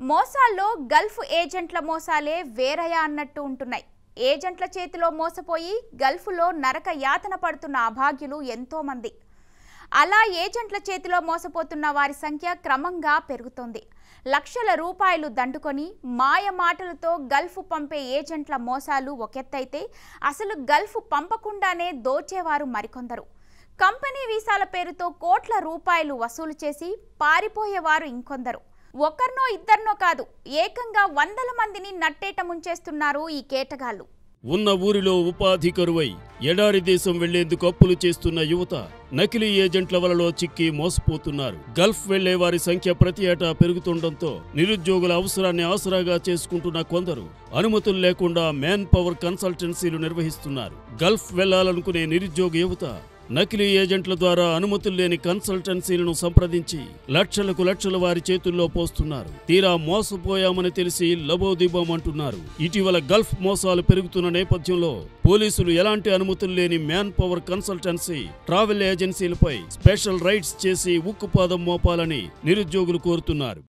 మోసాల్లో Gulf ఏజెంట్ల మోసాలే వేరయా అన్నట్టు ఉంటున్నాయి. ఏజెంట్ల చేతిలో మోసపోయి గల్ఫ్లో నరక యాతన పడుతున్న అభాగ్యులు ఎంతో మంది. అలా ఏజెంట్ల చేతిలో మోసపోతున్న వారి సంఖ్య క్రమంగా పెరుగుతోంది. లక్షల రూపాయలు దండుకొని మాయ మాటలతో గల్ఫ్ పంపే ఏజెంట్ల మోసాలు ఒకెత్తైతే అసలు గల్ఫ్ పంపకుండానే దోచేవారు మరికొందరు. కంపెనీ వీసాల పేరుతో కోట్ల రూపాయలు వసూలు చేసి పారిపోయేవారు ఇంకొందరు. ఒకర్నో ఇద్దర్నో కాదు, ఏకంగా వందల మందిని నట్టేట ముంచేస్తున్నారు ఈ కేటగాళ్లు. ఉన్న ఊరిలో ఉపాధి కరువై ఎడారి దేశం వెళ్లేందుకు అప్పులు చేస్తున్న యువత నకిలీ ఏజెంట్ల వలలో చిక్కి మోసపోతున్నారు. గల్ఫ్ వెళ్లే వారి సంఖ్య ప్రతి ఏటా పెరుగుతుండటంతో నిరుద్యోగుల అవసరాన్ని ఆసరాగా చేసుకుంటున్న కొందరు అనుమతులు లేకుండా మ్యాన్ పవర్ కన్సల్టెన్సీలు నిర్వహిస్తున్నారు. గల్ఫ్ వెళ్లాలనుకునే నిరుద్యోగ యువత నకిలీ ఏజెంట్ల ద్వారా అనుమతులు లేని కన్సల్టెన్సీలను సంప్రదించి లక్షల వారి చేతుల్లో పోస్తున్నారు. తీరా మోసపోయామని తెలిసి లబోదిబోమంటున్నారు. ఇటీవల గల్ఫ్ మోసాలు పెరుగుతున్న నేపథ్యంలో పోలీసులు ఎలాంటి అనుమతులు లేని మ్యాన్ పవర్ కన్సల్టెన్సీ, ట్రావెల్ ఏజెన్సీలపై స్పెషల్ రైడ్స్ చేసి ఉక్కుపాదం మోపాలని నిరుద్యోగులు కోరుతున్నారు.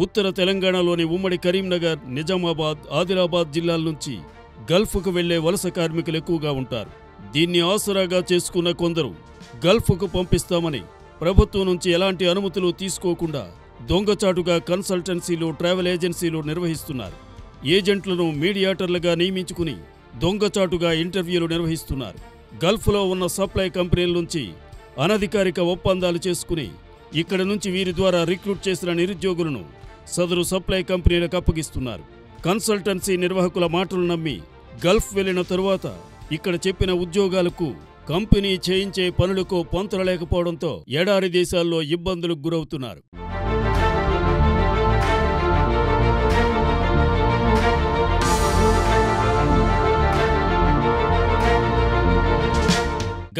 ఉత్తర తెలంగాణలోని ఉమ్మడి కరీంనగర్, నిజామాబాద్, ఆదిలాబాద్ జిల్లాల నుంచి గల్ఫ్కు వెళ్లే వలస కార్మికులు ఎక్కువగా ఉంటారు. దీన్ని ఆసరాగా చేసుకున్న కొందరు గల్ఫ్కు పంపిస్తామని ప్రభుత్వం నుంచి ఎలాంటి అనుమతులు తీసుకోకుండా దొంగచాటుగా కన్సల్టెన్సీలు, ట్రావెల్ ఏజెన్సీలు నిర్వహిస్తున్నారు. ఏజెంట్లను మీడియేటర్లుగా నియమించుకుని దొంగచాటుగా ఇంటర్వ్యూలు నిర్వహిస్తున్నారు. గల్ఫ్లో ఉన్న సప్లై కంపెనీల నుంచి అనధికారిక ఒప్పందాలు చేసుకుని ఇక్కడ నుంచి వీరి ద్వారా రిక్రూట్ చేసిన నిరుద్యోగులను సదరు సప్లై కంపెనీలకు అప్పగిస్తున్నారు. కన్సల్టెన్సీ నిర్వాహకుల మాటలు నమ్మి గల్ఫ్ వెళ్లిన తరువాత ఇక్కడ చెప్పిన ఉద్యోగాలకు కంపెనీ చేయించే పనులకు పొంతరలేకపోవడంతో ఎడారి దేశాల్లో ఇబ్బందులకు గురవుతున్నారు.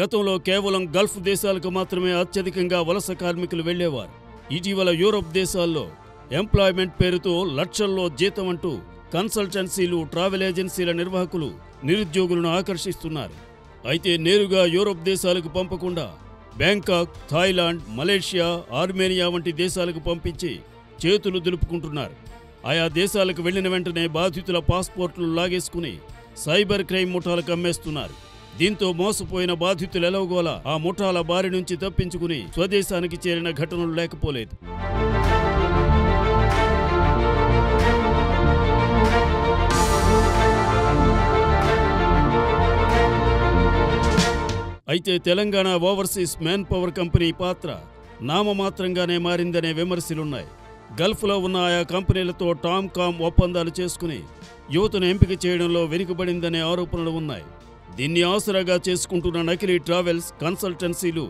గతంలో కేవలం గల్ఫ్ దేశాలకు మాత్రమే అత్యధికంగా వలస కార్మికులు వెళ్లేవారు. ఇటీవల యూరోప్ దేశాల్లో ఎంప్లాయ్మెంట్ పేరుతో లక్షల్లో జీతం అంటూ కన్సల్టెన్సీలు, ట్రావెల్ ఏజెన్సీల నిర్వాహకులు నిరుద్యోగులను ఆకర్షిస్తున్నారు. అయితే నేరుగా యూరోప్ దేశాలకు పంపకుండా బ్యాంకాక్, థాయిలాండ్, మలేషియా, ఆర్మేనియా వంటి దేశాలకు పంపించి చేతులు దులుపుకుంటున్నారు. ఆయా దేశాలకు వెళ్లిన వెంటనే బాధితుల పాస్పోర్ట్లు లాగేసుకుని సైబర్ క్రైమ్ ముఠాలకు అమ్మేస్తున్నారు. దీంతో మోసపోయిన బాధితులు ఎలాగోలా ఆ ముఠాల బారి నుంచి తప్పించుకుని స్వదేశానికి చేరిన ఘటనలు లేకపోలేదు. అయితే Telangana overseas man power company పాత్ర నామమాత్రంగానే మారిందనే విమర్శలున్నాయి. గల్ఫ్లో ఉన్న ఆయా కంపెనీలతో టామ్ ఒప్పందాలు చేసుకుని యువతను ఎంపిక చేయడంలో వెనుకబడిందనే ఆరోపణలు ఉన్నాయి. దీన్ని ఆసరాగా చేసుకుంటున్న నకిలీ ట్రావెల్స్, కన్సల్టెన్సీలు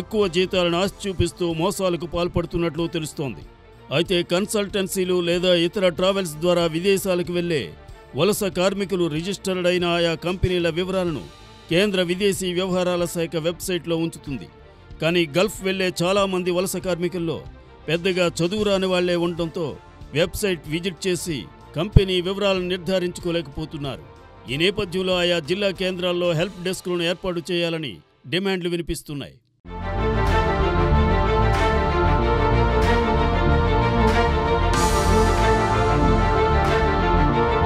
ఎక్కువ జీతాలను ఆశ చూపిస్తూ మోసాలకు పాల్పడుతున్నట్లు తెలుస్తోంది. అయితే కన్సల్టెన్సీలు లేదా ఇతర ట్రావెల్స్ ద్వారా విదేశాలకు వెళ్లే వలస కార్మికులు రిజిస్టర్డ్ అయిన ఆయా కంపెనీల వివరాలను కేంద్ర విదేశీ వ్యవహారాల శాఖ వెబ్సైట్లో ఉంచుతుంది. కానీ గల్ఫ్ వెళ్లే చాలామంది వలస కార్మికుల్లో పెద్దగా చదువురాని వాళ్లే ఉండటంతో వెబ్సైట్ విజిట్ చేసి కంపెనీ వివరాలను నిర్ధారించుకోలేకపోతున్నారు. ఈ నేపథ్యంలో ఆయా జిల్లా కేంద్రాల్లో హెల్ప్ డెస్క్లను ఏర్పాటు చేయాలని డిమాండ్లు వినిపిస్తున్నాయి.